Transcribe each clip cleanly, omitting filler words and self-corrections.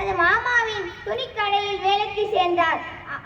தனது மாமாவின் துணிக்கடையில் வேலைக்கு சேர்ந்தார்.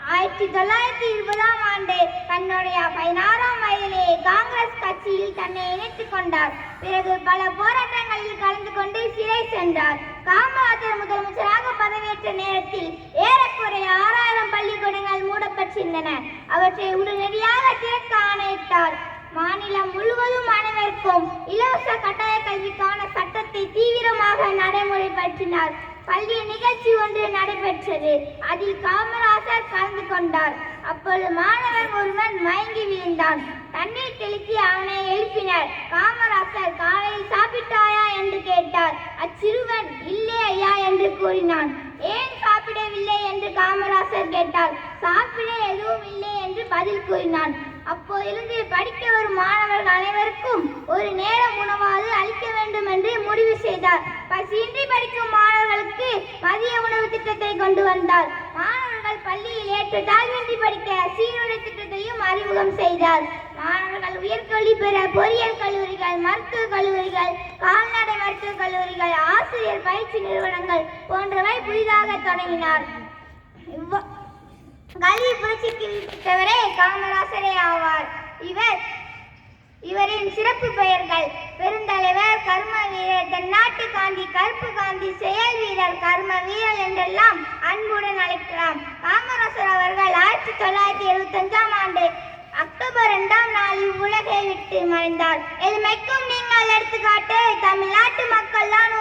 1920ஆம் ஆண்டு தன்னுடைய 16ஆம் வயதிலே காங்கிரஸ் கட்சியில் தன்னை இணைத்துக் கொண்டார். பிறகு பல போராட்டங்களில் கலந்து கொண்டு சிறை சென்றார். காமராஜர் முதலமைச்சராக பதவியேற்ற நேரத்தில் ஏறக்குறைய 6000 பள்ளிக்கூடங்கள் மூடப்பட்டிருந்தன. அவற்றை உடனடியாக திறக்க ஆணையிட்டார். மாநிலம் முழுவதும் அனைவருக்கும் இலவச கட்டாய கல்விக்கான சட்டத்தை தீவிரமாக நடைமுறைப்படுத்தினார். பள்ளி நிகழ்ச்சி ஒன்று நடைபெற்றது. அதில் காமராஜர் கலந்து கொண்டார். அப்பொழுது மாணவன் ஒருவன் மயங்கி விழுந்தான். தண்ணீர் தெளித்து அவனை எழுப்பினர். காமராஜர் காலையில் சாப்பிட்டாயா என்று கேட்டார். அச்சிறுவன் இல்லை ஐயா என்று கூறினான். ஏன் சாப்பிடவில்லை என்று காமராஜர் கேட்டார். சாப்பிட எதுவும் இல்லை என்று பதில் கூறினான். அப்போதிலிருந்து படிக்க வரும் மாணவர்கள் அனைவருக்கும் ஒரு நேரம் உணவாவது அளிக்க வேண்டும் என்று முடிவு செய்தார். பசியின்றி படிக்கும் மாணவர்களுக்கு மதிய உணவு திட்டத்தை கொண்டு வந்தார். மாணவர்கள் பள்ளியில் ஏற்ற தாழ்வின்றி படிக்க சீருடை திட்டத்தையும் அறிமுகம் செய்தார். மாணவர்கள் உயர்கல்வி பெற பொறியியல் கல்லூரிகள், மருத்துவக் கல்லூரிகள், கால்நடை மருத்துவக் கல்லூரிகள், ஆசிரியர் பயிற்சி நிறுவனங்கள் போன்றவை புதிதாக தொடங்கினார். கல்வி புரட்சிக்கு வித்திட்டவரே காமராசரே ஆவார். இவரின் சிறப்பு பெயர்கள்: பெருந்தலைவர், கர்ம வீரர், தென்னாட்டு காந்தி, கருப்பு காந்தி, செயல் வீரர், கர்ம வீரர் என்றெல்லாம் அன்புடன் அழைக்கலாம். காமராசர் அவர்கள் 1975ஆம் ஆண்டு அக்டோபர் 2ஆம் நாளில் உலகை விட்டு மறைந்தார். எதுமைக்கும் நீங்கள் எடுத்துக்காட்டு. தமிழ்நாட்டு மக்கள் தான்